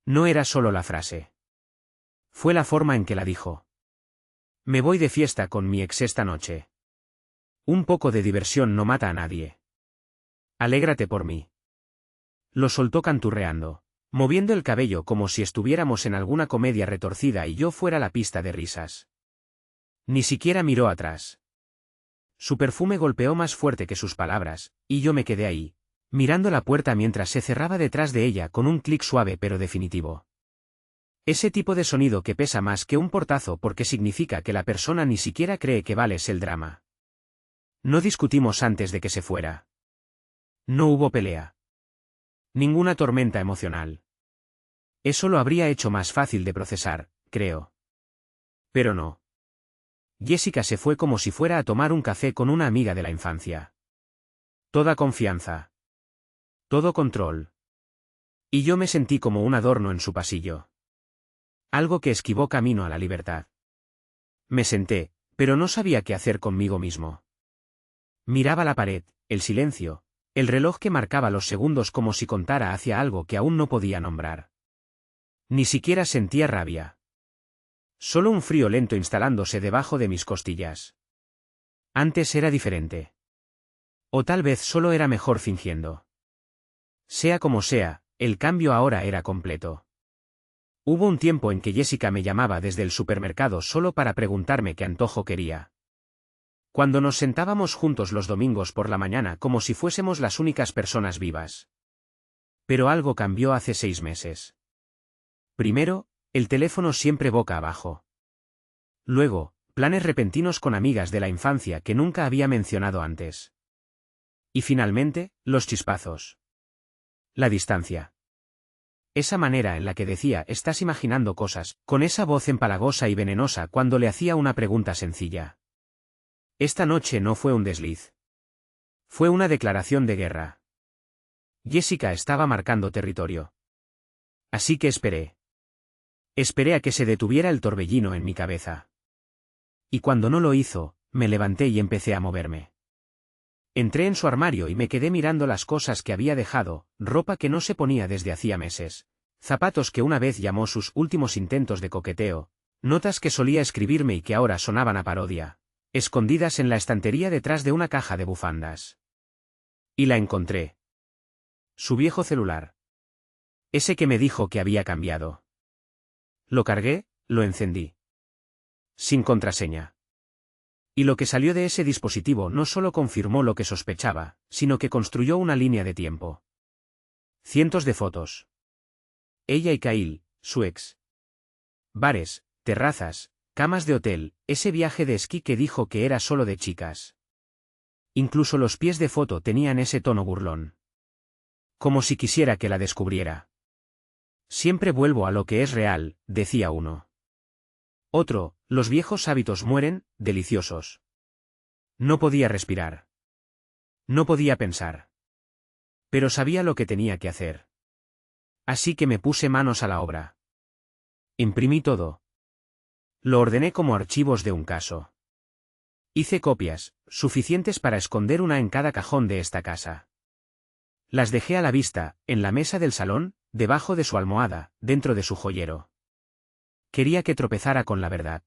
No era solo la frase. Fue la forma en que la dijo. Me voy de fiesta con mi ex esta noche. Un poco de diversión no mata a nadie. Alégrate por mí. Lo soltó canturreando, moviendo el cabello como si estuviéramos en alguna comedia retorcida y yo fuera la pista de risas. Ni siquiera miró atrás. Su perfume golpeó más fuerte que sus palabras, y yo me quedé ahí, mirando la puerta mientras se cerraba detrás de ella con un clic suave pero definitivo. Ese tipo de sonido que pesa más que un portazo porque significa que la persona ni siquiera cree que vales el drama. No discutimos antes de que se fuera. No hubo pelea. Ninguna tormenta emocional. Eso lo habría hecho más fácil de procesar, creo. Pero no. Jessica se fue como si fuera a tomar un café con una amiga de la infancia. Toda confianza. Todo control. Y yo me sentí como un adorno en su pasillo. Algo que esquivó camino a la libertad. Me senté, pero no sabía qué hacer conmigo mismo. Miraba la pared, el silencio, el reloj que marcaba los segundos como si contara hacia algo que aún no podía nombrar. Ni siquiera sentía rabia. Solo un frío lento instalándose debajo de mis costillas. Antes era diferente. O tal vez solo era mejor fingiendo. Sea como sea, el cambio ahora era completo. Hubo un tiempo en que Jessica me llamaba desde el supermercado solo para preguntarme qué antojo quería. Cuando nos sentábamos juntos los domingos por la mañana como si fuésemos las únicas personas vivas. Pero algo cambió hace 6 meses. Primero, el teléfono siempre boca abajo. Luego, planes repentinos con amigas de la infancia que nunca había mencionado antes. Y finalmente, los chispazos. La distancia. Esa manera en la que decía «estás imaginando cosas», con esa voz empalagosa y venenosa cuando le hacía una pregunta sencilla. Esta noche no fue un desliz. Fue una declaración de guerra. Jessica estaba marcando territorio. Así que esperé. Esperé a que se detuviera el torbellino en mi cabeza. Y cuando no lo hizo, me levanté y empecé a moverme. Entré en su armario y me quedé mirando las cosas que había dejado, ropa que no se ponía desde hacía meses, zapatos que una vez llamó sus últimos intentos de coqueteo, notas que solía escribirme y que ahora sonaban a parodia, escondidas en la estantería detrás de una caja de bufandas. Y la encontré. Su viejo celular. Ese que me dijo que había cambiado. Lo cargué, lo encendí. Sin contraseña. Y lo que salió de ese dispositivo no solo confirmó lo que sospechaba, sino que construyó una línea de tiempo. Cientos de fotos. Ella y Kyle, su ex. Bares, terrazas, camas de hotel, ese viaje de esquí que dijo que era solo de chicas. Incluso los pies de foto tenían ese tono burlón. Como si quisiera que la descubriera. Siempre vuelvo a lo que es real, decía uno. Otro, los viejos hábitos mueren, deliciosos. No podía respirar. No podía pensar. Pero sabía lo que tenía que hacer. Así que me puse manos a la obra. Imprimí todo. Lo ordené como archivos de un caso. Hice copias, suficientes para esconder una en cada cajón de esta casa. Las dejé a la vista, en la mesa del salón, debajo de su almohada, dentro de su joyero. Quería que tropezara con la verdad.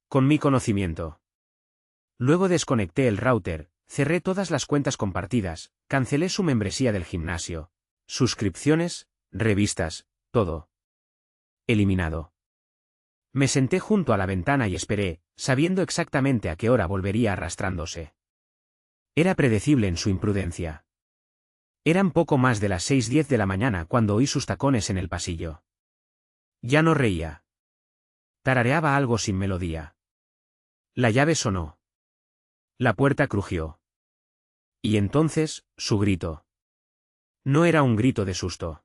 Con mi conocimiento. Luego desconecté el router, cerré todas las cuentas compartidas, cancelé su membresía del gimnasio, suscripciones, revistas, todo. Eliminado. Me senté junto a la ventana y esperé, sabiendo exactamente a qué hora volvería arrastrándose. Era predecible en su imprudencia. Eran poco más de las 6:10 de la mañana cuando oí sus tacones en el pasillo. Ya no reía. Tarareaba algo sin melodía. La llave sonó. La puerta crujió. Y entonces, su grito. No era un grito de susto.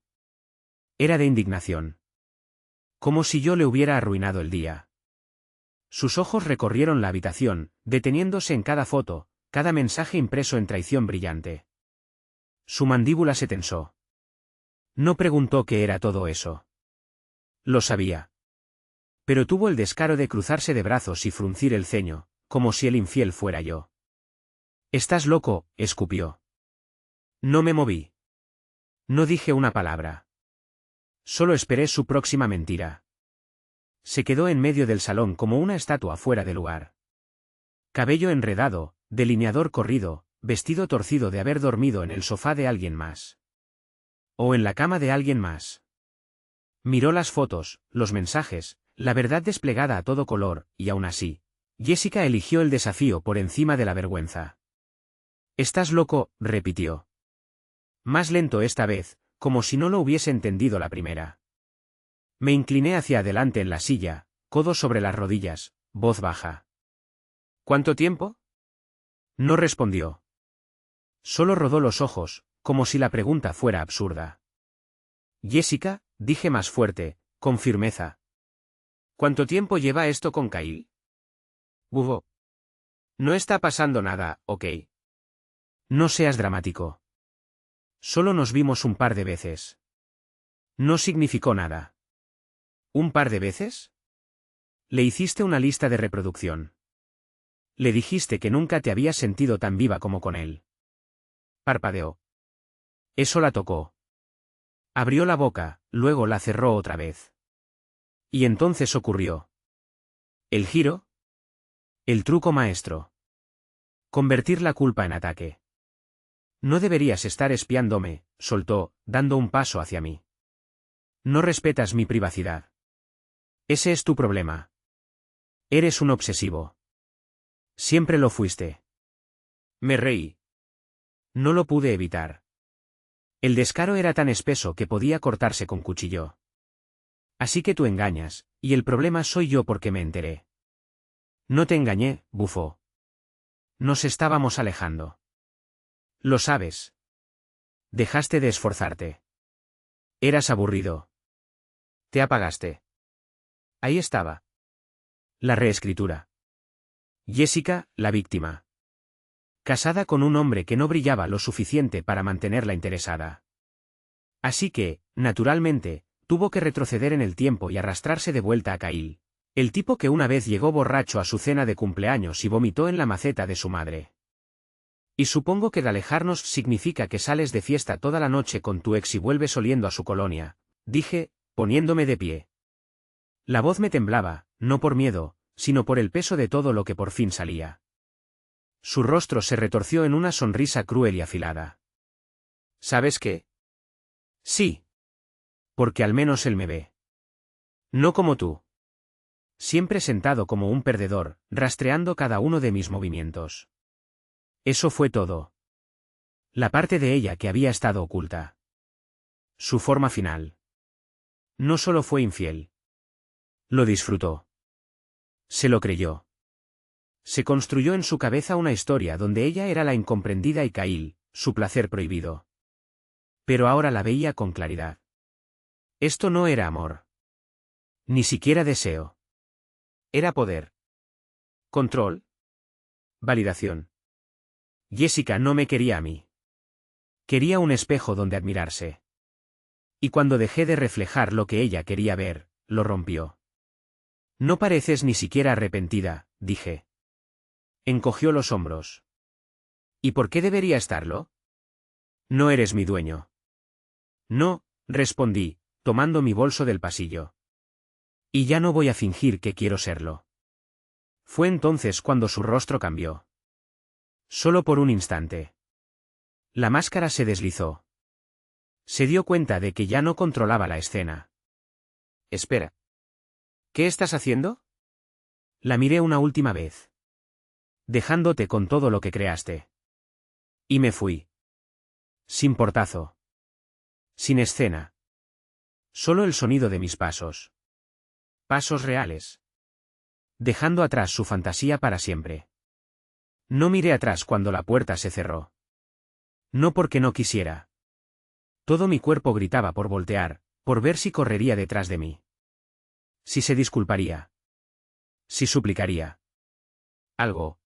Era de indignación. Como si yo le hubiera arruinado el día. Sus ojos recorrieron la habitación, deteniéndose en cada foto, cada mensaje impreso en traición brillante. Su mandíbula se tensó. No preguntó qué era todo eso. Lo sabía. Pero tuvo el descaro de cruzarse de brazos y fruncir el ceño, como si el infiel fuera yo. «Estás loco», escupió. No me moví. No dije una palabra. Solo esperé su próxima mentira. Se quedó en medio del salón como una estatua fuera de lugar. Cabello enredado, delineador corrido, vestido torcido de haber dormido en el sofá de alguien más. O en la cama de alguien más. Miró las fotos, los mensajes, la verdad desplegada a todo color, y aún así, Jessica eligió el desafío por encima de la vergüenza. «Estás loco», repitió. Más lento esta vez, como si no lo hubiese entendido la primera. Me incliné hacia adelante en la silla, codos sobre las rodillas, voz baja. «¿Cuánto tiempo?» No respondió. Solo rodó los ojos, como si la pregunta fuera absurda. «Jessica», dije más fuerte, con firmeza. «¿Cuánto tiempo lleva esto con Kyle?» «Bufo. No está pasando nada, ¿ok?» «No seas dramático. Solo nos vimos un par de veces». No significó nada. ¿Un par de veces? Le hiciste una lista de reproducción. Le dijiste que nunca te habías sentido tan viva como con él. Parpadeó. Eso la tocó. Abrió la boca, luego la cerró otra vez. Y entonces ocurrió. ¿El giro? El truco maestro. Convertir la culpa en ataque. No deberías estar espiándome, soltó, dando un paso hacia mí. No respetas mi privacidad. Ese es tu problema. Eres un obsesivo. Siempre lo fuiste. Me reí. No lo pude evitar. El descaro era tan espeso que podía cortarse con cuchillo. Así que tú engañas, y el problema soy yo porque me enteré. No te engañé, bufó. Nos estábamos alejando. Lo sabes. Dejaste de esforzarte. Eras aburrido. Te apagaste. Ahí estaba. La reescritura. Jessica, la víctima. Casada con un hombre que no brillaba lo suficiente para mantenerla interesada. Así que, naturalmente, tuvo que retroceder en el tiempo y arrastrarse de vuelta a Kyle, el tipo que una vez llegó borracho a su cena de cumpleaños y vomitó en la maceta de su madre. Y supongo que de alejarnos significa que sales de fiesta toda la noche con tu ex y vuelves oliendo a su colonia, dije, poniéndome de pie. La voz me temblaba, no por miedo, sino por el peso de todo lo que por fin salía. Su rostro se retorció en una sonrisa cruel y afilada. ¿Sabes qué? Sí. Porque al menos él me ve. No como tú. Siempre sentado como un perdedor, rastreando cada uno de mis movimientos. Eso fue todo. La parte de ella que había estado oculta. Su forma final. No solo fue infiel. Lo disfrutó. Se lo creyó. Se construyó en su cabeza una historia donde ella era la incomprendida y Kyle, su placer prohibido. Pero ahora la veía con claridad. Esto no era amor. Ni siquiera deseo. Era poder. Control. Validación. Jessica no me quería a mí. Quería un espejo donde admirarse. Y cuando dejé de reflejar lo que ella quería ver, lo rompió. No pareces ni siquiera arrepentida, dije. Encogió los hombros. ¿Y por qué debería estarlo? No eres mi dueño. No, respondí, tomando mi bolso del pasillo. Y ya no voy a fingir que quiero serlo. Fue entonces cuando su rostro cambió. Solo por un instante. La máscara se deslizó. Se dio cuenta de que ya no controlaba la escena. Espera. ¿Qué estás haciendo? La miré una última vez. Dejándote con todo lo que creaste. Y me fui. Sin portazo. Sin escena. Solo el sonido de mis pasos. Pasos reales. Dejando atrás su fantasía para siempre. No miré atrás cuando la puerta se cerró. No porque no quisiera. Todo mi cuerpo gritaba por voltear, por ver si correría detrás de mí. Si se disculparía. Si suplicaría. Algo.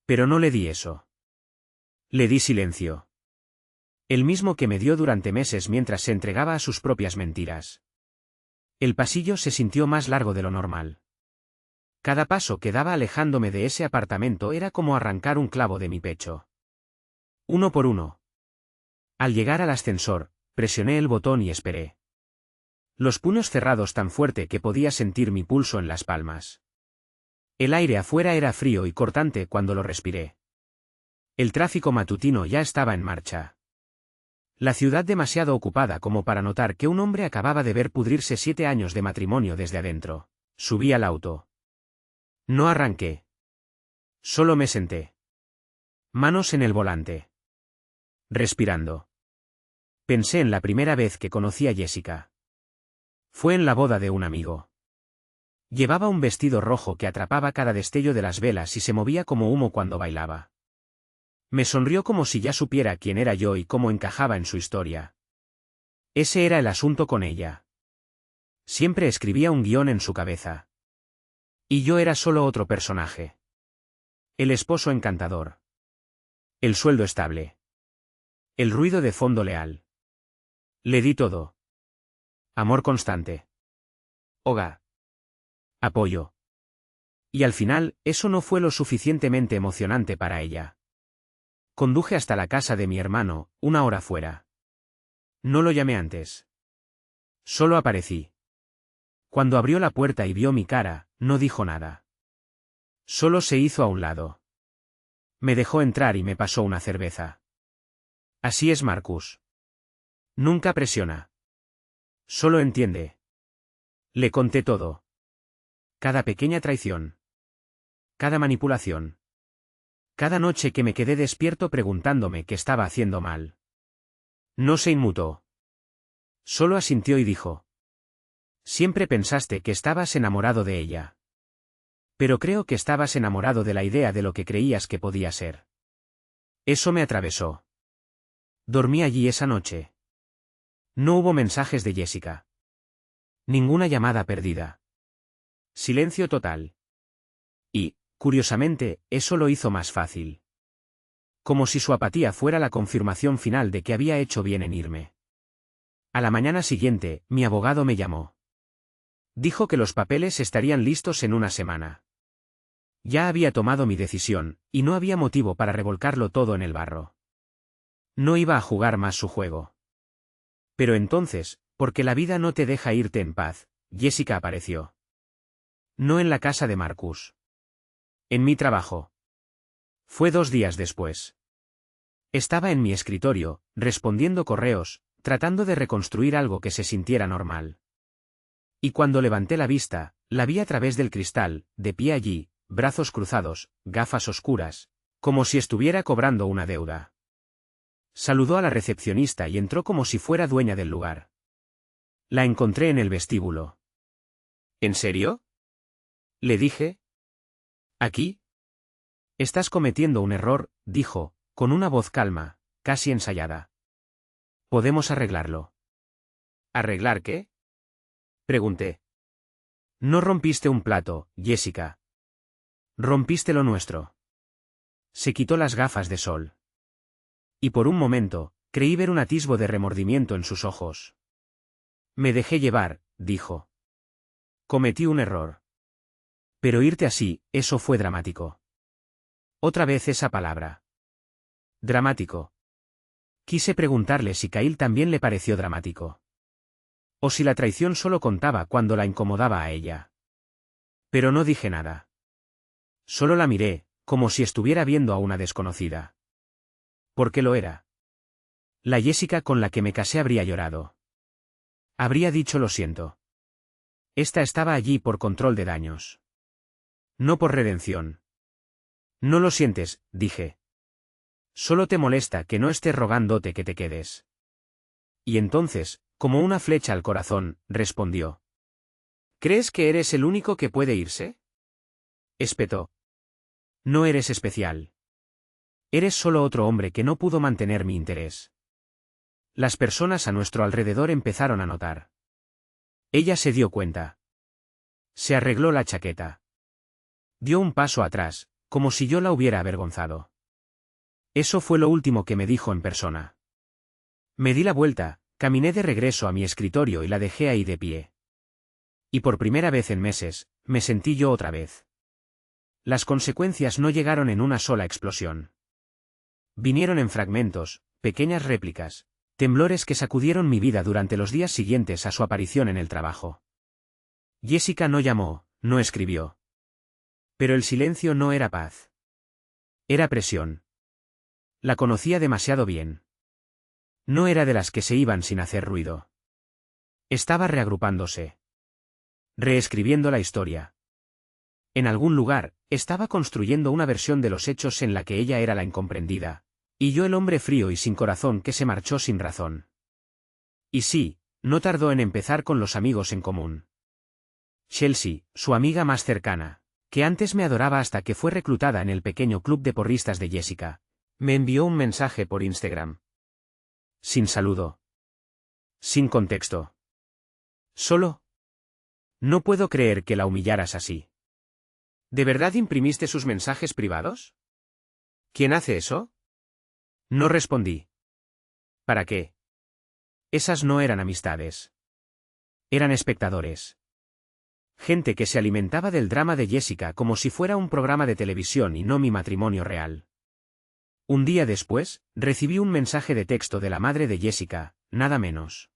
Pero no le di eso. Le di silencio. El mismo que me dio durante meses mientras se entregaba a sus propias mentiras. El pasillo se sintió más largo de lo normal. Cada paso que daba alejándome de ese apartamento era como arrancar un clavo de mi pecho. Uno por uno. Al llegar al ascensor, presioné el botón y esperé. Los puños cerrados tan fuerte que podía sentir mi pulso en las palmas. El aire afuera era frío y cortante cuando lo respiré. El tráfico matutino ya estaba en marcha. La ciudad demasiado ocupada como para notar que un hombre acababa de ver pudrirse 7 años de matrimonio desde adentro. Subí al auto. No arranqué. Solo me senté. Manos en el volante. Respirando. Pensé en la primera vez que conocí a Jessica. Fue en la boda de un amigo. Llevaba un vestido rojo que atrapaba cada destello de las velas y se movía como humo cuando bailaba. Me sonrió como si ya supiera quién era yo y cómo encajaba en su historia. Ese era el asunto con ella. Siempre escribía un guión en su cabeza. Y yo era solo otro personaje. El esposo encantador. El sueldo estable. El ruido de fondo leal. Le di todo. Amor constante. Hogar. Apoyo. Y al final, eso no fue lo suficientemente emocionante para ella. Conduje hasta la casa de mi hermano, 1 hora fuera. No lo llamé antes. Solo aparecí. Cuando abrió la puerta y vio mi cara, no dijo nada. Solo se hizo a un lado. Me dejó entrar y me pasó una cerveza. Así es Marcus. Nunca presiona. Solo entiende. Le conté todo. Cada pequeña traición. Cada manipulación. Cada noche que me quedé despierto preguntándome qué estaba haciendo mal. No se inmutó. Solo asintió y dijo. Siempre pensaste que estabas enamorado de ella. Pero creo que estabas enamorado de la idea de lo que creías que podía ser. Eso me atravesó. Dormí allí esa noche. No hubo mensajes de Jessica. Ninguna llamada perdida. Silencio total. Y, curiosamente, eso lo hizo más fácil. Como si su apatía fuera la confirmación final de que había hecho bien en irme. A la mañana siguiente, mi abogado me llamó. Dijo que los papeles estarían listos en 1 semana. Ya había tomado mi decisión, y no había motivo para revolcarlo todo en el barro. No iba a jugar más su juego. Pero entonces, porque la vida no te deja irte en paz, Jessica apareció. No en la casa de Marcus. En mi trabajo. Fue 2 días después. Estaba en mi escritorio, respondiendo correos, tratando de reconstruir algo que se sintiera normal. Y cuando levanté la vista, la vi a través del cristal, de pie allí, brazos cruzados, gafas oscuras, como si estuviera cobrando una deuda. Saludó a la recepcionista y entró como si fuera dueña del lugar. La encontré en el vestíbulo. ¿En serio? Le dije. ¿Aquí? Estás cometiendo un error, dijo, con una voz calma, casi ensayada. Podemos arreglarlo. ¿Arreglar qué? Pregunté. No rompiste un plato, Jessica. Rompiste lo nuestro. Se quitó las gafas de sol. Y por un momento, creí ver un atisbo de remordimiento en sus ojos. Me dejé llevar, dijo. Cometí un error. Pero irte así, eso fue dramático. Otra vez esa palabra. Dramático. Quise preguntarle si Kyle también le pareció dramático. O si la traición solo contaba cuando la incomodaba a ella. Pero no dije nada. Solo la miré, como si estuviera viendo a una desconocida. Porque lo era. La Jessica con la que me casé habría llorado. Habría dicho lo siento. Esta estaba allí por control de daños. No por redención. No lo sientes, dije. Solo te molesta que no esté rogándote que te quedes. Y entonces, como una flecha al corazón, respondió. ¿Crees que eres el único que puede irse? Espetó. No eres especial. Eres solo otro hombre que no pudo mantener mi interés. Las personas a nuestro alrededor empezaron a notar. Ella se dio cuenta. Se arregló la chaqueta. Dio un paso atrás, como si yo la hubiera avergonzado. Eso fue lo último que me dijo en persona. Me di la vuelta, caminé de regreso a mi escritorio y la dejé ahí de pie. Y por primera vez en meses, me sentí yo otra vez. Las consecuencias no llegaron en una sola explosión. Vinieron en fragmentos, pequeñas réplicas, Temblores que sacudieron mi vida durante los días siguientes a su aparición en el trabajo. Jessica no llamó, no escribió. Pero el silencio no era paz. Era presión. La conocía demasiado bien. No era de las que se iban sin hacer ruido. Estaba reagrupándose. Reescribiendo la historia. En algún lugar, estaba construyendo una versión de los hechos en la que ella era la incomprendida, y yo el hombre frío y sin corazón que se marchó sin razón. Y sí, no tardó en empezar con los amigos en común. Chelsea, su amiga más cercana, que antes me adoraba hasta que fue reclutada en el pequeño club de porristas de Jessica, me envió un mensaje por Instagram. Sin saludo. Sin contexto. Solo. No puedo creer que la humillaras así. ¿De verdad imprimiste sus mensajes privados? ¿Quién hace eso? No respondí. ¿Para qué? Esas no eran amistades. Eran espectadores. Gente que se alimentaba del drama de Jessica como si fuera un programa de televisión y no mi matrimonio real. Un día después, recibí un mensaje de texto de la madre de Jessica, nada menos.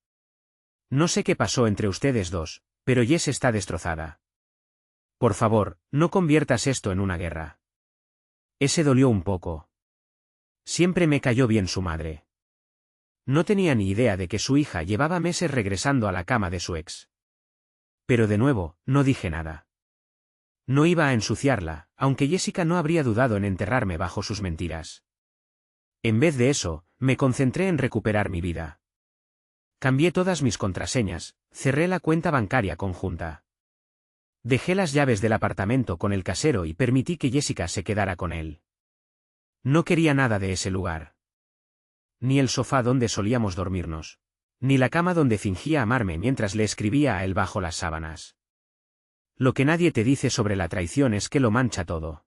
No sé qué pasó entre ustedes dos, pero Jess está destrozada. Por favor, no conviertas esto en una guerra. Ese dolió un poco. Siempre me cayó bien su madre. No tenía ni idea de que su hija llevaba meses regresando a la cama de su ex. Pero de nuevo, no dije nada. No iba a ensuciarla, aunque Jessica no habría dudado en enterrarme bajo sus mentiras. En vez de eso, me concentré en recuperar mi vida. Cambié todas mis contraseñas, cerré la cuenta bancaria conjunta. Dejé las llaves del apartamento con el casero y permití que Jessica se quedara con él. No quería nada de ese lugar. Ni el sofá donde solíamos dormirnos. Ni la cama donde fingía amarme mientras le escribía a él bajo las sábanas. Lo que nadie te dice sobre la traición es que lo mancha todo.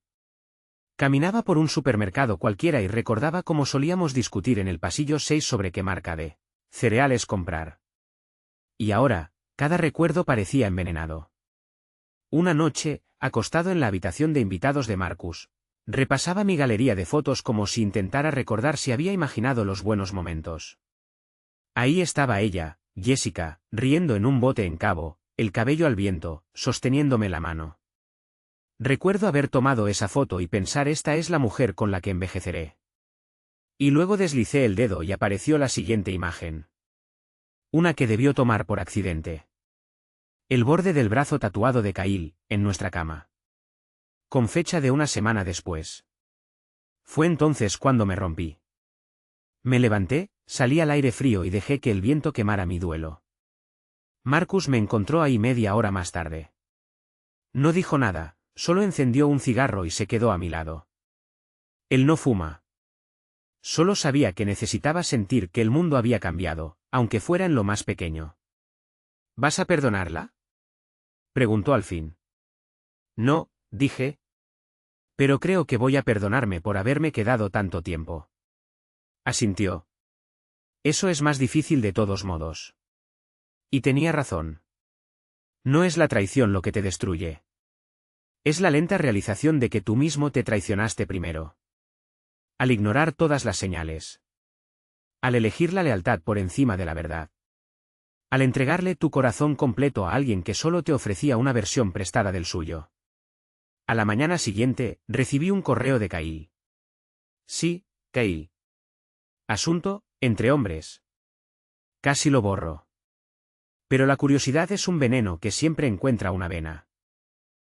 Caminaba por un supermercado cualquiera y recordaba cómo solíamos discutir en el pasillo 6 sobre qué marca de cereales comprar. Y ahora, cada recuerdo parecía envenenado. Una noche, acostado en la habitación de invitados de Marcus, repasaba mi galería de fotos como si intentara recordar si había imaginado los buenos momentos. Ahí estaba ella, Jessica, riendo en un bote en Cabo, el cabello al viento, sosteniéndome la mano. Recuerdo haber tomado esa foto y pensar esta es la mujer con la que envejeceré. Y luego deslicé el dedo y apareció la siguiente imagen. Una que debió tomar por accidente. El borde del brazo tatuado de Kyle, en nuestra cama. Con fecha de una semana después. Fue entonces cuando me rompí. Me levanté, salí al aire frío y dejé que el viento quemara mi duelo. Marcus me encontró ahí media hora más tarde. No dijo nada, solo encendió un cigarro y se quedó a mi lado. Él no fuma. Solo sabía que necesitaba sentir que el mundo había cambiado, aunque fuera en lo más pequeño. ¿Vas a perdonarla?, preguntó al fin. No, dije. Pero creo que voy a perdonarme por haberme quedado tanto tiempo. Asintió. Eso es más difícil de todos modos. Y tenía razón. No es la traición lo que te destruye. Es la lenta realización de que tú mismo te traicionaste primero. Al ignorar todas las señales. Al elegir la lealtad por encima de la verdad. Al entregarle tu corazón completo a alguien que solo te ofrecía una versión prestada del suyo. A la mañana siguiente, recibí un correo de Kyle. Sí, Kyle. Asunto, entre hombres. Casi lo borro. Pero la curiosidad es un veneno que siempre encuentra una vena.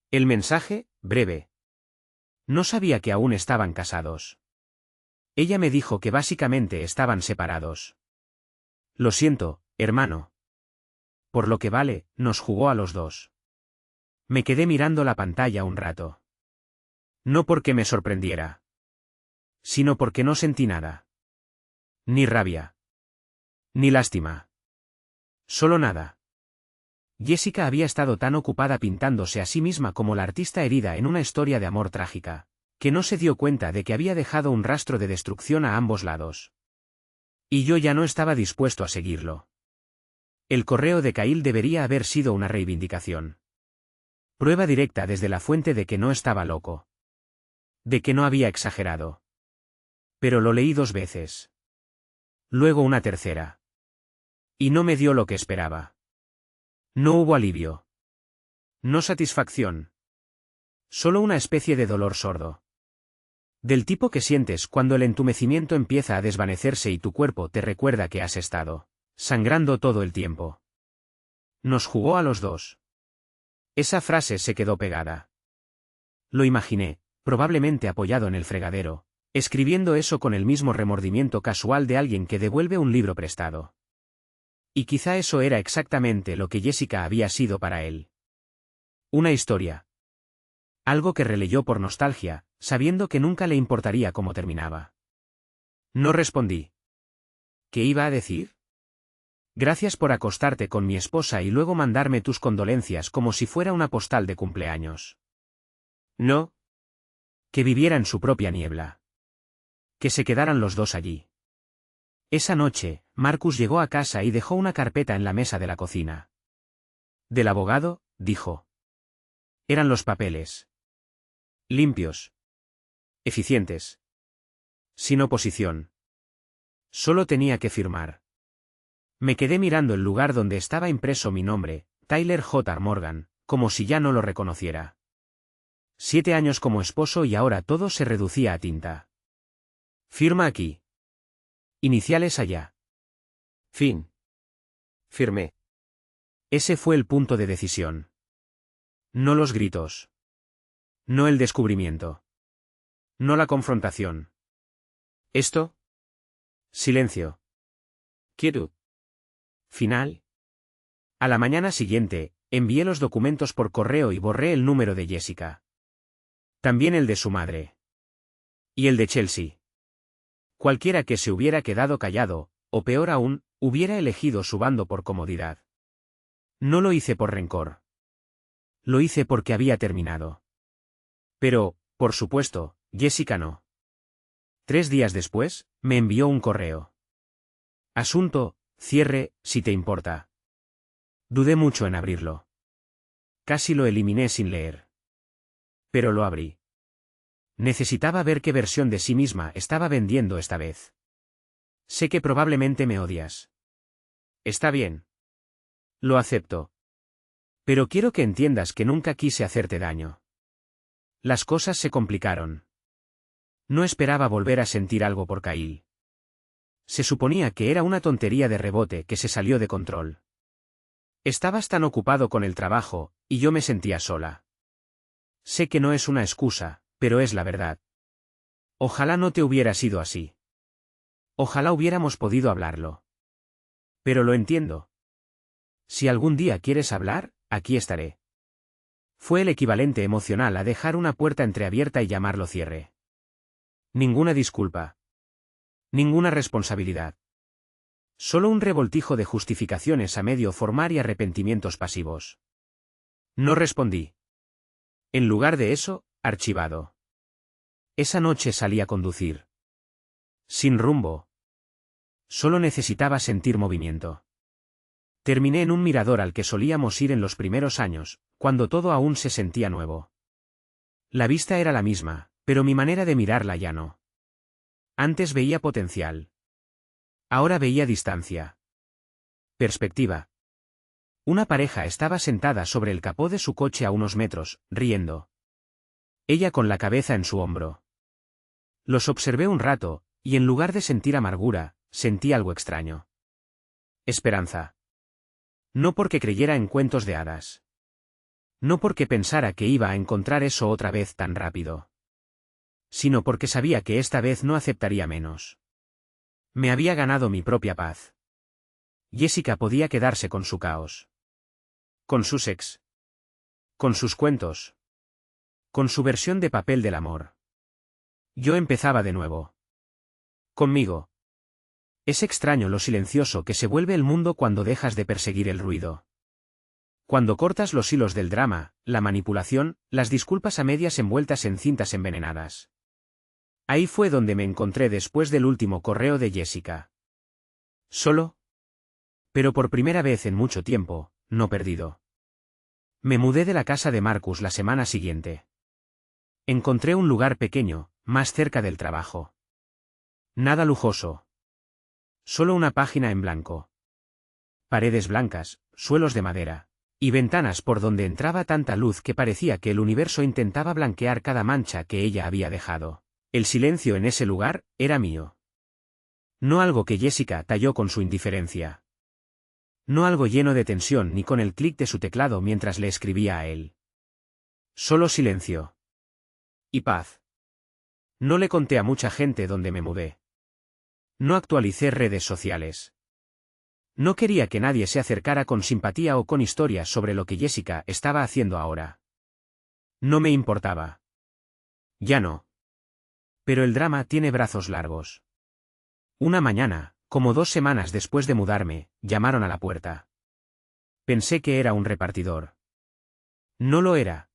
El mensaje, breve. No sabía que aún estaban casados. Ella me dijo que básicamente estaban separados. Lo siento, hermano. Por lo que vale, nos jugó a los dos. Me quedé mirando la pantalla un rato. No porque me sorprendiera. Sino porque no sentí nada. Ni rabia. Ni lástima. Solo nada. Jessica había estado tan ocupada pintándose a sí misma como la artista herida en una historia de amor trágica, que no se dio cuenta de que había dejado un rastro de destrucción a ambos lados. Y yo ya no estaba dispuesto a seguirlo. El correo de Kyle debería haber sido una reivindicación. Prueba directa desde la fuente de que no estaba loco. De que no había exagerado. Pero lo leí 2 veces. Luego una tercera. Y no me dio lo que esperaba. No hubo alivio. No satisfacción. Solo una especie de dolor sordo. Del tipo que sientes cuando el entumecimiento empieza a desvanecerse y tu cuerpo te recuerda que has estado sangrando todo el tiempo. Nos jugó a los dos. Esa frase se quedó pegada. Lo imaginé, probablemente apoyado en el fregadero, escribiendo eso con el mismo remordimiento casual de alguien que devuelve un libro prestado. Y quizá eso era exactamente lo que Jessica había sido para él. Una historia. Algo que releyó por nostalgia, sabiendo que nunca le importaría cómo terminaba. No respondí. ¿Qué iba a decir? Gracias por acostarte con mi esposa y luego mandarme tus condolencias como si fuera una postal de cumpleaños. No. Que viviera en su propia niebla. Que se quedaran los dos allí. Esa noche, Marcus llegó a casa y dejó una carpeta en la mesa de la cocina. Del abogado, dijo. Eran los papeles. Limpios. Eficientes. Sin oposición. Solo tenía que firmar. Me quedé mirando el lugar donde estaba impreso mi nombre, Tyler J. Morgan, como si ya no lo reconociera. 7 años como esposo y ahora todo se reducía a tinta. Firma aquí. Iniciales allá. Fin. Firmé. Ese fue el punto de decisión. No los gritos. No el descubrimiento. No la confrontación. ¿Esto? Silencio. Quietud. Final. A la mañana siguiente, envié los documentos por correo y borré el número de Jessica. También el de su madre. Y el de Chelsea. Cualquiera que se hubiera quedado callado, o peor aún, hubiera elegido su bando por comodidad. No lo hice por rencor. Lo hice porque había terminado. Pero, por supuesto, Jessica no. 3 días después, me envió un correo. Asunto, cierre, si te importa. Dudé mucho en abrirlo. Casi lo eliminé sin leer. Pero lo abrí. Necesitaba ver qué versión de sí misma estaba vendiendo esta vez. Sé que probablemente me odias. Está bien. Lo acepto. Pero quiero que entiendas que nunca quise hacerte daño. Las cosas se complicaron. No esperaba volver a sentir algo por Kyle. Se suponía que era una tontería de rebote que se salió de control. Estabas tan ocupado con el trabajo, y yo me sentía sola. Sé que no es una excusa, pero es la verdad. Ojalá no te hubiera sido así. Ojalá hubiéramos podido hablarlo. Pero lo entiendo. Si algún día quieres hablar, aquí estaré. Fue el equivalente emocional a dejar una puerta entreabierta y llamarlo cierre. Ninguna disculpa. Ninguna responsabilidad. Solo un revoltijo de justificaciones a medio formar y arrepentimientos pasivos. No respondí. En lugar de eso, archivado. Esa noche salí a conducir. Sin rumbo. Solo necesitaba sentir movimiento. Terminé en un mirador al que solíamos ir en los primeros años, cuando todo aún se sentía nuevo. La vista era la misma, pero mi manera de mirarla ya no. Antes veía potencial. Ahora veía distancia. Perspectiva. Una pareja estaba sentada sobre el capó de su coche a unos metros, riendo. Ella con la cabeza en su hombro. Los observé un rato, y en lugar de sentir amargura, sentí algo extraño. Esperanza. No porque creyera en cuentos de hadas. No porque pensara que iba a encontrar eso otra vez tan rápido. Sino porque sabía que esta vez no aceptaría menos. Me había ganado mi propia paz. Jessica podía quedarse con su caos. Con sus ex. Con sus cuentos. Con su versión de papel del amor. Yo empezaba de nuevo. Conmigo. Es extraño lo silencioso que se vuelve el mundo cuando dejas de perseguir el ruido. Cuando cortas los hilos del drama, la manipulación, las disculpas a medias envueltas en cintas envenenadas. Ahí fue donde me encontré después del último correo de Jessica. Solo. Pero por primera vez en mucho tiempo, no perdido. Me mudé de la casa de Marcus la semana siguiente. Encontré un lugar pequeño, más cerca del trabajo. Nada lujoso. Solo una página en blanco. Paredes blancas, suelos de madera. Y ventanas por donde entraba tanta luz que parecía que el universo intentaba blanquear cada mancha que ella había dejado. El silencio en ese lugar era mío. No algo que Jessica talló con su indiferencia. No algo lleno de tensión ni con el clic de su teclado mientras le escribía a él. Solo silencio. Y paz. No le conté a mucha gente dónde me mudé. No actualicé redes sociales. No quería que nadie se acercara con simpatía o con historias sobre lo que Jessica estaba haciendo ahora. No me importaba. Ya no. Pero el drama tiene brazos largos. Una mañana, como 2 semanas después de mudarme, llamaron a la puerta. Pensé que era un repartidor. No lo era.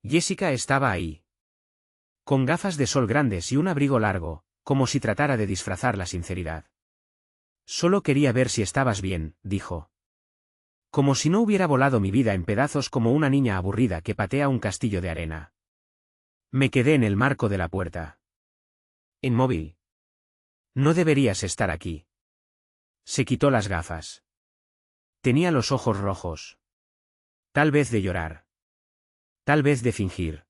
Jessica estaba ahí. Con gafas de sol grandes y un abrigo largo, como si tratara de disfrazar la sinceridad. Solo quería ver si estabas bien, dijo. Como si no hubiera volado mi vida en pedazos como una niña aburrida que patea un castillo de arena. Me quedé en el marco de la puerta. Inmóvil. No deberías estar aquí. Se quitó las gafas. Tenía los ojos rojos. Tal vez de llorar. Tal vez de fingir.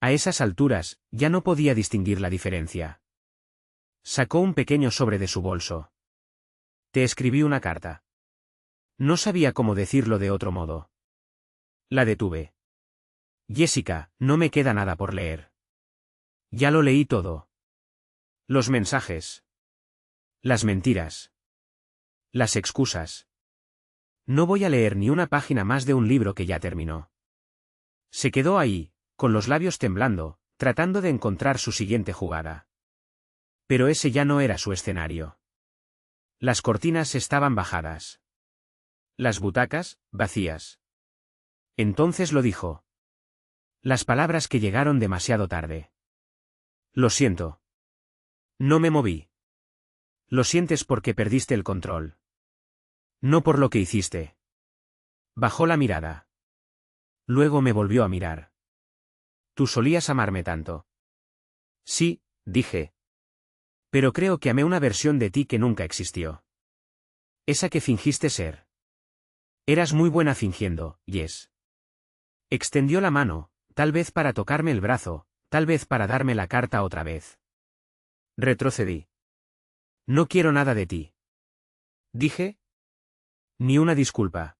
A esas alturas, ya no podía distinguir la diferencia. Sacó un pequeño sobre de su bolso. Te escribí una carta. No sabía cómo decirlo de otro modo. La detuve. Jessica, no me queda nada por leer. Ya lo leí todo. Los mensajes. Las mentiras. Las excusas. No voy a leer ni una página más de un libro que ya terminó. Se quedó ahí, con los labios temblando, tratando de encontrar su siguiente jugada. Pero ese ya no era su escenario. Las cortinas estaban bajadas. Las butacas, vacías. Entonces lo dijo. Las palabras que llegaron demasiado tarde. Lo siento. No me moví. Lo sientes porque perdiste el control. No por lo que hiciste. Bajó la mirada. Luego me volvió a mirar. Tú solías amarme tanto. Sí, dije. Pero creo que amé una versión de ti que nunca existió. Esa que fingiste ser. Eras muy buena fingiendo, Jess. Extendió la mano, tal vez para tocarme el brazo, tal vez para darme la carta otra vez. Retrocedí. No quiero nada de ti. Dije. Ni una disculpa.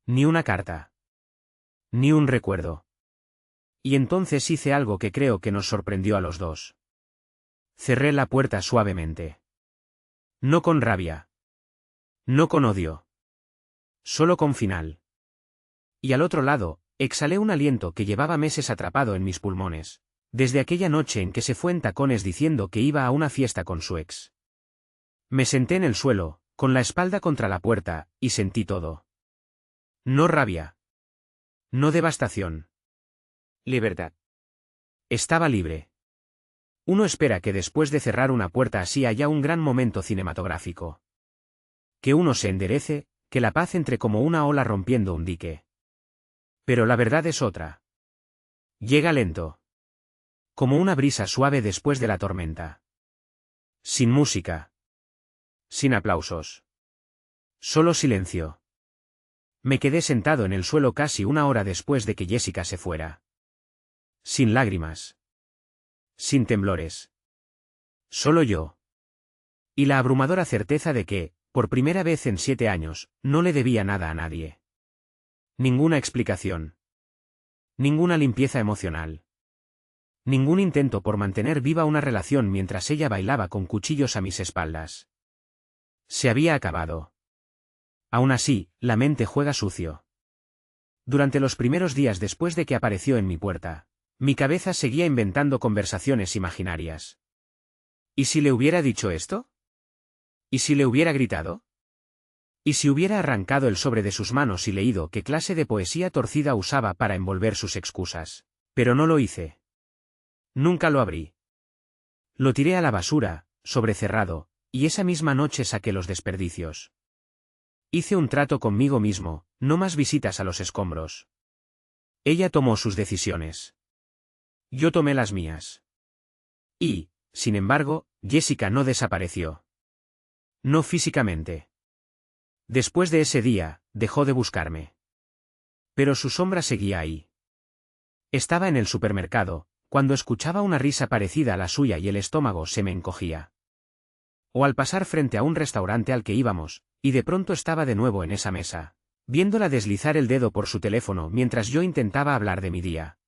Ni una carta. Ni un recuerdo. Y entonces hice algo que creo que nos sorprendió a los dos. Cerré la puerta suavemente. No con rabia. No con odio. Solo con final. Y al otro lado, exhalé un aliento que llevaba meses atrapado en mis pulmones, desde aquella noche en que se fue en tacones diciendo que iba a una fiesta con su ex. Me senté en el suelo, con la espalda contra la puerta, y sentí todo. No rabia. No devastación. Libertad. Estaba libre. Uno espera que después de cerrar una puerta así haya un gran momento cinematográfico. Que uno se enderece, que la paz entre como una ola rompiendo un dique. Pero la verdad es otra. Llega lento. Como una brisa suave después de la tormenta. Sin música. Sin aplausos. Solo silencio. Me quedé sentado en el suelo casi una hora después de que Jessica se fuera. Sin lágrimas. Sin temblores. Solo yo. Y la abrumadora certeza de que, por primera vez en 7 años, no le debía nada a nadie. Ninguna explicación. Ninguna limpieza emocional. Ningún intento por mantener viva una relación mientras ella bailaba con cuchillos a mis espaldas. Se había acabado. Aún así, la mente juega sucio. Durante los primeros días después de que apareció en mi puerta, mi cabeza seguía inventando conversaciones imaginarias. ¿Y si le hubiera dicho esto? ¿Y si le hubiera gritado? ¿Y si hubiera arrancado el sobre de sus manos y leído qué clase de poesía torcida usaba para envolver sus excusas? Pero no lo hice. Nunca lo abrí. Lo tiré a la basura, sobrecerrado, y esa misma noche saqué los desperdicios. Hice un trato conmigo mismo, no más visitas a los escombros. Ella tomó sus decisiones. Yo tomé las mías. Y, sin embargo, Jessica no desapareció. No físicamente. Después de ese día, dejó de buscarme. Pero su sombra seguía ahí. Estaba en el supermercado, cuando escuchaba una risa parecida a la suya y el estómago se me encogía. O al pasar frente a un restaurante al que íbamos, y de pronto estaba de nuevo en esa mesa, viéndola deslizar el dedo por su teléfono mientras yo intentaba hablar de mi día.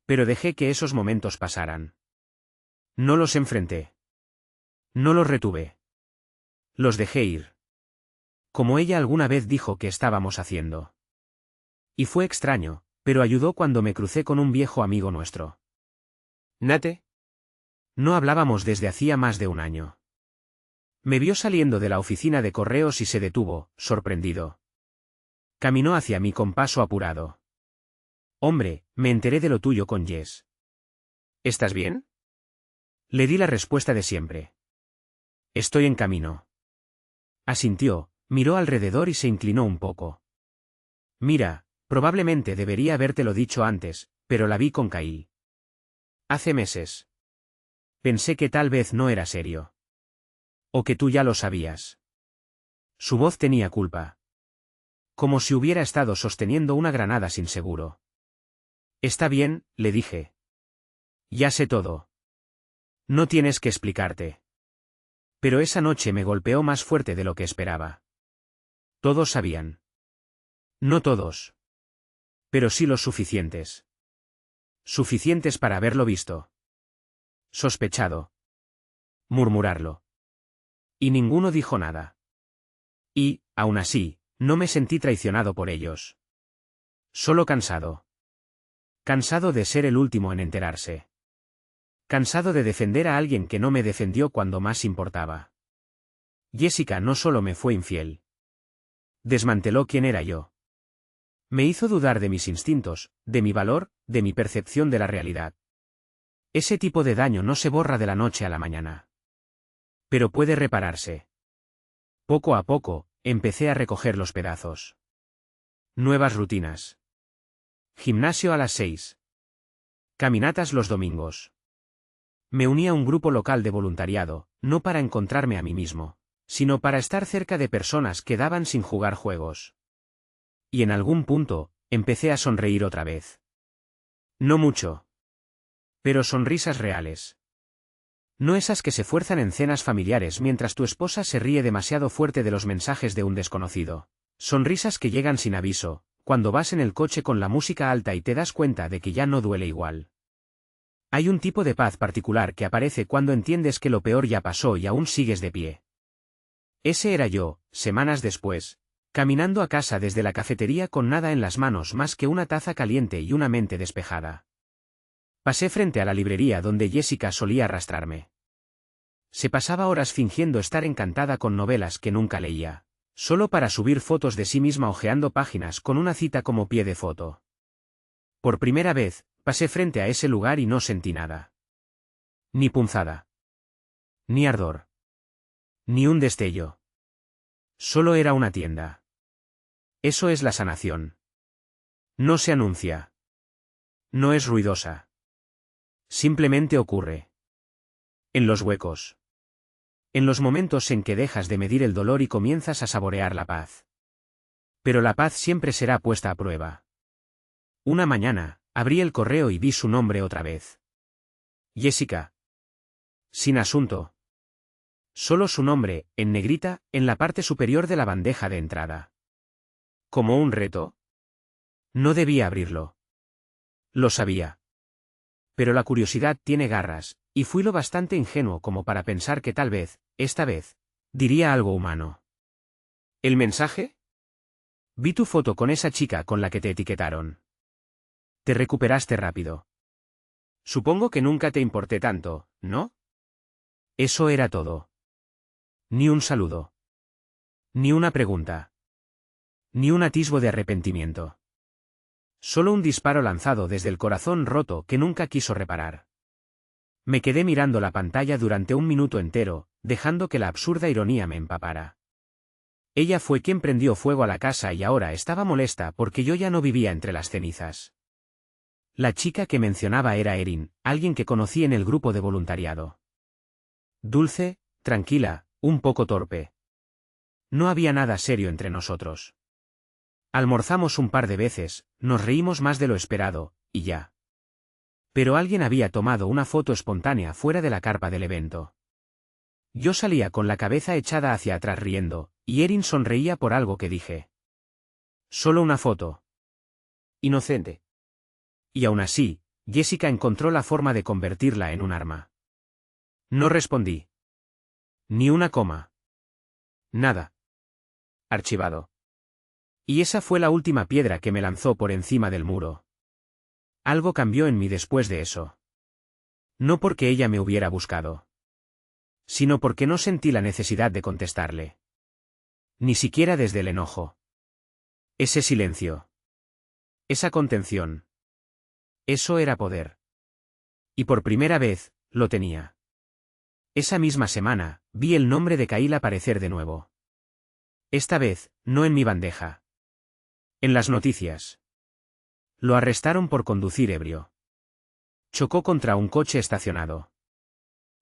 Pero dejé que esos momentos pasaran. No los enfrenté. No los retuve. Los dejé ir. Como ella alguna vez dijo que estábamos haciendo. Y fue extraño, pero ayudó cuando me crucé con un viejo amigo nuestro. Nate. No hablábamos desde hacía más de un año. Me vio saliendo de la oficina de correos y se detuvo, sorprendido. Caminó hacia mí con paso apurado. Hombre, me enteré de lo tuyo con Jess. ¿Estás bien? Le di la respuesta de siempre. Estoy en camino. Asintió, miró alrededor y se inclinó un poco. Mira, probablemente debería habértelo dicho antes, pero la vi con Kyle. Hace meses. Pensé que tal vez no era serio. O que tú ya lo sabías. Su voz tenía culpa. Como si hubiera estado sosteniendo una granada sin seguro. Está bien, le dije. Ya sé todo. No tienes que explicarte. Pero esa noche me golpeó más fuerte de lo que esperaba. Todos sabían. No todos. Pero sí los suficientes. Suficientes para haberlo visto. Sospechado. Murmurarlo. Y ninguno dijo nada. Y, aún así, no me sentí traicionado por ellos. Solo cansado. Cansado de ser el último en enterarse. Cansado de defender a alguien que no me defendió cuando más importaba. Jessica no solo me fue infiel. Desmanteló quién era yo. Me hizo dudar de mis instintos, de mi valor, de mi percepción de la realidad. Ese tipo de daño no se borra de la noche a la mañana. Pero puede repararse. Poco a poco, empecé a recoger los pedazos. Nuevas rutinas. Gimnasio a las 6. Caminatas los domingos. Me uní a un grupo local de voluntariado, no para encontrarme a mí mismo, sino para estar cerca de personas que daban sin jugar juegos. Y en algún punto, empecé a sonreír otra vez. No mucho. Pero sonrisas reales. No esas que se fuerzan en cenas familiares mientras tu esposa se ríe demasiado fuerte de los mensajes de un desconocido. Sonrisas que llegan sin aviso, cuando vas en el coche con la música alta y te das cuenta de que ya no duele igual. Hay un tipo de paz particular que aparece cuando entiendes que lo peor ya pasó y aún sigues de pie. Ese era yo, semanas después, caminando a casa desde la cafetería con nada en las manos más que una taza caliente y una mente despejada. Pasé frente a la librería donde Jessica solía arrastrarme. Se pasaba horas fingiendo estar encantada con novelas que nunca leía, solo para subir fotos de sí misma hojeando páginas con una cita como pie de foto. Por primera vez, pasé frente a ese lugar y no sentí nada. Ni punzada. Ni ardor. Ni un destello. Solo era una tienda. Eso es la sanación. No se anuncia. No es ruidosa. Simplemente ocurre. En los huecos. En los momentos en que dejas de medir el dolor y comienzas a saborear la paz. Pero la paz siempre será puesta a prueba. Una mañana, abrí el correo y vi su nombre otra vez. Jessica. Sin asunto. Solo su nombre, en negrita, en la parte superior de la bandeja de entrada. ¿Como un reto? No debía abrirlo. Lo sabía. Pero la curiosidad tiene garras, y fui lo bastante ingenuo como para pensar que tal vez, esta vez, diría algo humano. ¿El mensaje? Vi tu foto con esa chica con la que te etiquetaron. Te recuperaste rápido. Supongo que nunca te importé tanto, ¿no? Eso era todo. Ni un saludo. Ni una pregunta. Ni un atisbo de arrepentimiento. Solo un disparo lanzado desde el corazón roto que nunca quiso reparar. Me quedé mirando la pantalla durante un minuto entero, dejando que la absurda ironía me empapara. Ella fue quien prendió fuego a la casa y ahora estaba molesta porque yo ya no vivía entre las cenizas. La chica que mencionaba era Erin, alguien que conocí en el grupo de voluntariado. Dulce, tranquila, Un poco torpe. No había nada serio entre nosotros. Almorzamos un par de veces, nos reímos más de lo esperado, y ya. Pero alguien había tomado una foto espontánea fuera de la carpa del evento. Yo salía con la cabeza echada hacia atrás riendo, y Erin sonreía por algo que dije. Solo una foto. Inocente. Y aún así, Jessica encontró la forma de convertirla en un arma. No respondí. Ni una coma. Nada. Archivado. Y esa fue la última piedra que me lanzó por encima del muro. Algo cambió en mí después de eso. No porque ella me hubiera buscado, sino porque no sentí la necesidad de contestarle. Ni siquiera desde el enojo. Ese silencio. Esa contención. Eso era poder. Y por primera vez, lo tenía. Esa misma semana, vi el nombre de Kyle aparecer de nuevo. Esta vez, no en mi bandeja. En las noticias. Lo arrestaron por conducir ebrio. Chocó contra un coche estacionado.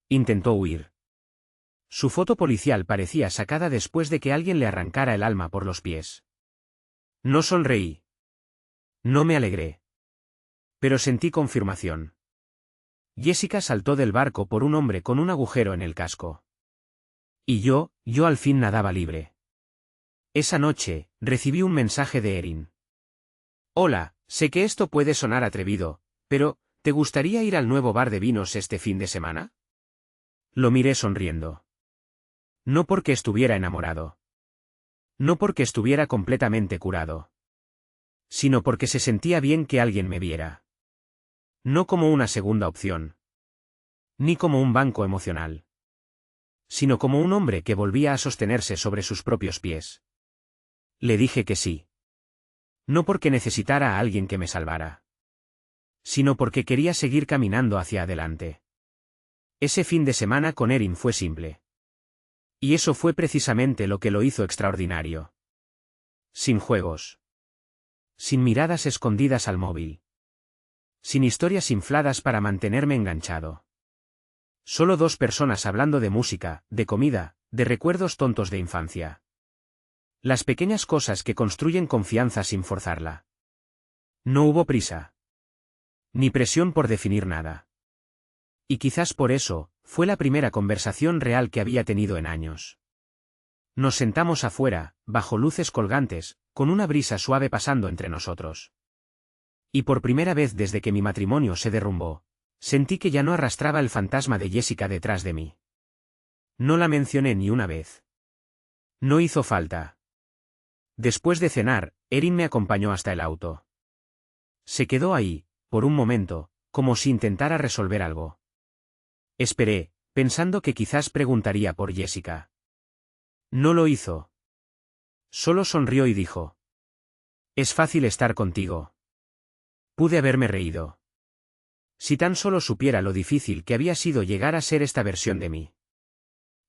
Intentó huir. Su foto policial parecía sacada después de que alguien le arrancara el alma por los pies. No sonreí. No me alegré. Pero sentí confirmación. Jessica saltó del barco por un hombre con un agujero en el casco. Y yo al fin nadaba libre. Esa noche, recibí un mensaje de Erin. Hola, sé que esto puede sonar atrevido, pero, ¿te gustaría ir al nuevo bar de vinos este fin de semana? Lo miré sonriendo. No porque estuviera enamorado. No porque estuviera completamente curado. Sino porque se sentía bien que alguien me viera. No como una segunda opción. Ni como un banco emocional. Sino como un hombre que volvía a sostenerse sobre sus propios pies. Le dije que sí. No porque necesitara a alguien que me salvara. Sino porque quería seguir caminando hacia adelante. Ese fin de semana con Erin fue simple. Y eso fue precisamente lo que lo hizo extraordinario. Sin juegos. Sin miradas escondidas al móvil. Sin historias infladas para mantenerme enganchado. Solo dos personas hablando de música, de comida, de recuerdos tontos de infancia. Las pequeñas cosas que construyen confianza sin forzarla. No hubo prisa. Ni presión por definir nada. Y quizás por eso, fue la primera conversación real que había tenido en años. Nos sentamos afuera, bajo luces colgantes, con una brisa suave pasando entre nosotros. Y por primera vez desde que mi matrimonio se derrumbó, sentí que ya no arrastraba el fantasma de Jessica detrás de mí. No la mencioné ni una vez. No hizo falta. Después de cenar, Erin me acompañó hasta el auto. Se quedó ahí, por un momento, como si intentara resolver algo. Esperé, pensando que quizás preguntaría por Jessica. No lo hizo. Solo sonrió y dijo. Es fácil estar contigo. Pude haberme reído. Si tan solo supiera lo difícil que había sido llegar a ser esta versión de mí.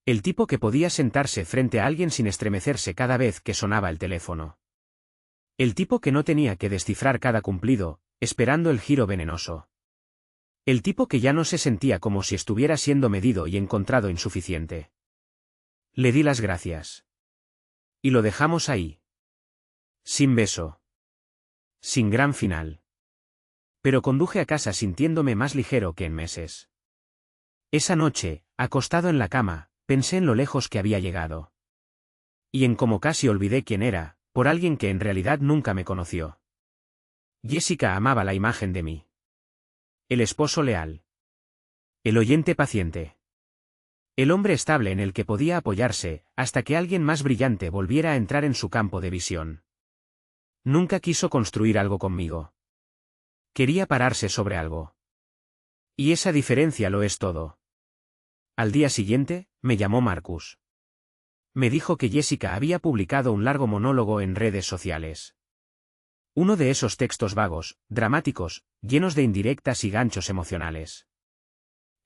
El tipo que podía sentarse frente a alguien sin estremecerse cada vez que sonaba el teléfono. El tipo que no tenía que descifrar cada cumplido, esperando el giro venenoso. El tipo que ya no se sentía como si estuviera siendo medido y encontrado insuficiente. Le di las gracias. Y lo dejamos ahí. Sin beso. Sin gran final. Pero conduje a casa sintiéndome más ligero que en meses. Esa noche, acostado en la cama, pensé en lo lejos que había llegado. Y en cómo casi olvidé quién era, por alguien que en realidad nunca me conoció. Jessica amaba la imagen de mí. El esposo leal. El oyente paciente. El hombre estable en el que podía apoyarse, hasta que alguien más brillante volviera a entrar en su campo de visión. Nunca quiso construir algo conmigo. Quería pararse sobre algo. Y esa diferencia lo es todo. Al día siguiente, me llamó Marcus. Me dijo que Jessica había publicado un largo monólogo en redes sociales. Uno de esos textos vagos, dramáticos, llenos de indirectas y ganchos emocionales.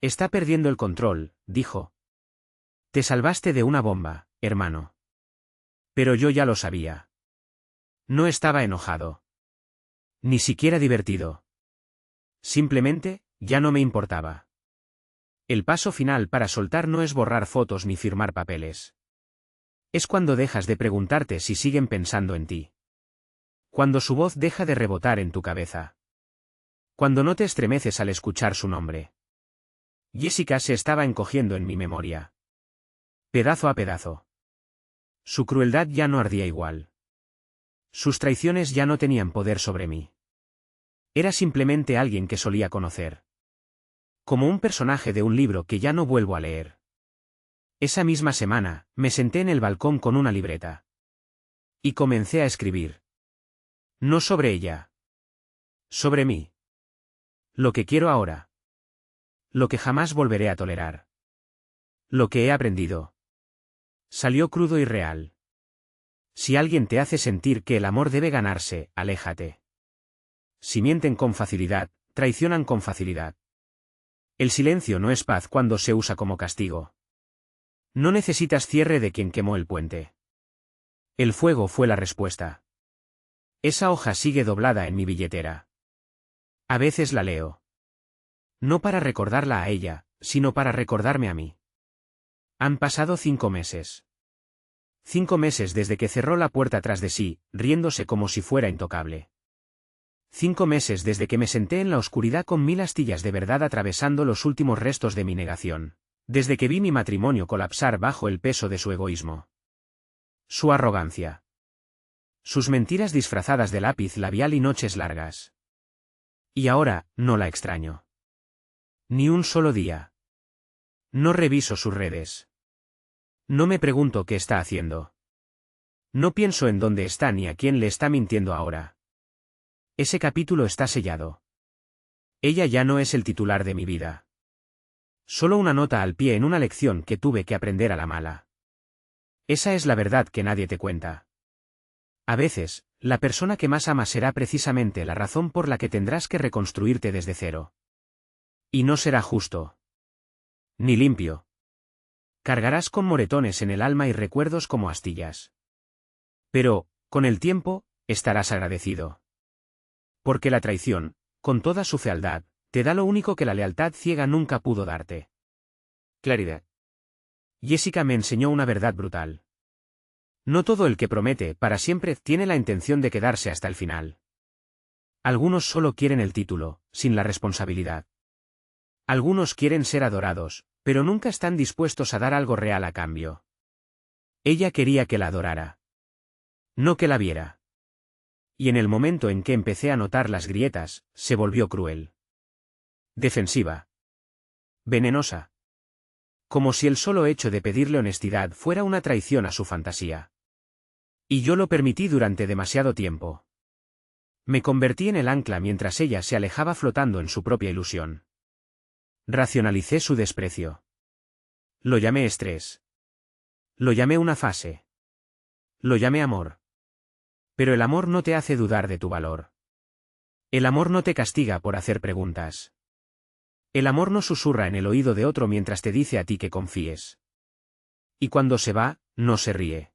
Está perdiendo el control, dijo. Te salvaste de una bomba, hermano. Pero yo ya lo sabía. No estaba enojado. Ni siquiera divertido. Simplemente, ya no me importaba. El paso final para soltar no es borrar fotos ni firmar papeles. Es cuando dejas de preguntarte si siguen pensando en ti. Cuando su voz deja de rebotar en tu cabeza. Cuando no te estremeces al escuchar su nombre. Jessica se estaba encogiendo en mi memoria. Pedazo a pedazo. Su crueldad ya no ardía igual. Sus traiciones ya no tenían poder sobre mí. Era simplemente alguien que solía conocer. Como un personaje de un libro que ya no vuelvo a leer. Esa misma semana, me senté en el balcón con una libreta. Y comencé a escribir. No sobre ella. Sobre mí. Lo que quiero ahora. Lo que jamás volveré a tolerar. Lo que he aprendido. Salió crudo y real. Si alguien te hace sentir que el amor debe ganarse, aléjate. Si mienten con facilidad, traicionan con facilidad. El silencio no es paz cuando se usa como castigo. No necesitas cierre de quien quemó el puente. El fuego fue la respuesta. Esa hoja sigue doblada en mi billetera. A veces la leo. No para recordarla a ella, sino para recordarme a mí. Han pasado 5 meses. 5 meses desde que cerró la puerta tras de sí, riéndose como si fuera intocable. 5 meses desde que me senté en la oscuridad con 1000 astillas de verdad atravesando los últimos restos de mi negación. Desde que vi mi matrimonio colapsar bajo el peso de su egoísmo. Su arrogancia. Sus mentiras disfrazadas de lápiz labial y noches largas. Y ahora, no la extraño. Ni un solo día. No reviso sus redes. No me pregunto qué está haciendo. No pienso en dónde está ni a quién le está mintiendo ahora. Ese capítulo está sellado. Ella ya no es el titular de mi vida. Solo una nota al pie en una lección que tuve que aprender a la mala. Esa es la verdad que nadie te cuenta. A veces, la persona que más amas será precisamente la razón por la que tendrás que reconstruirte desde cero. Y no será justo. Ni limpio. Cargarás con moretones en el alma y recuerdos como astillas. Pero, con el tiempo, estarás agradecido. Porque la traición, con toda su fealdad, te da lo único que la lealtad ciega nunca pudo darte. Claridad. Jessica me enseñó una verdad brutal. No todo el que promete para siempre tiene la intención de quedarse hasta el final. Algunos solo quieren el título, sin la responsabilidad. Algunos quieren ser adorados, pero nunca están dispuestos a dar algo real a cambio. Ella quería que la adorara. No que la viera. Y en el momento en que empecé a notar las grietas, se volvió cruel. Defensiva. Venenosa. Como si el solo hecho de pedirle honestidad fuera una traición a su fantasía. Y yo lo permití durante demasiado tiempo. Me convertí en el ancla mientras ella se alejaba flotando en su propia ilusión. Racionalicé su desprecio. Lo llamé estrés. Lo llamé una fase. Lo llamé amor. Pero el amor no te hace dudar de tu valor. El amor no te castiga por hacer preguntas. El amor no susurra en el oído de otro mientras te dice a ti que confíes. Y cuando se va, no se ríe.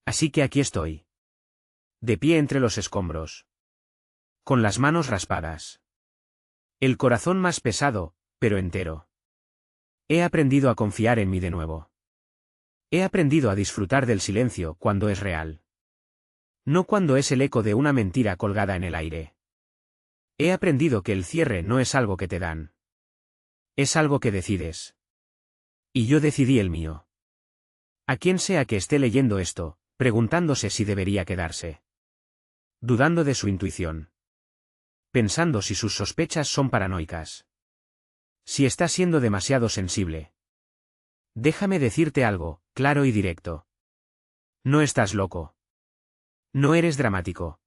Así que aquí estoy. De pie entre los escombros. Con las manos raspadas. El corazón más pesado, pero entero. He aprendido a confiar en mí de nuevo. He aprendido a disfrutar del silencio cuando es real. No cuando es el eco de una mentira colgada en el aire. He aprendido que el cierre no es algo que te dan. Es algo que decides. Y yo decidí el mío. A quien sea que esté leyendo esto, preguntándose si debería quedarse. Dudando de su intuición. Pensando si sus sospechas son paranoicas. Si está siendo demasiado sensible. Déjame decirte algo, claro y directo. No estás loco. No eres dramático.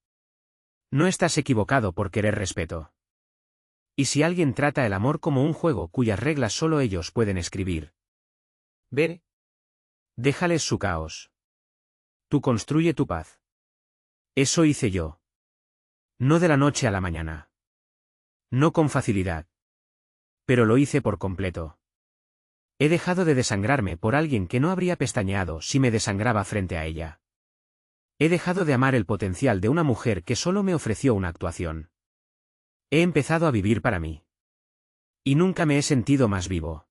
No estás equivocado por querer respeto. Y si alguien trata el amor como un juego cuyas reglas solo ellos pueden escribir. Ver. Déjales su caos. Tú construye tu paz. Eso hice yo. No de la noche a la mañana. No con facilidad. Pero lo hice por completo. He dejado de desangrarme por alguien que no habría pestañeado si me desangraba frente a ella. He dejado de amar el potencial de una mujer que solo me ofreció una actuación. He empezado a vivir para mí. Y nunca me he sentido más vivo.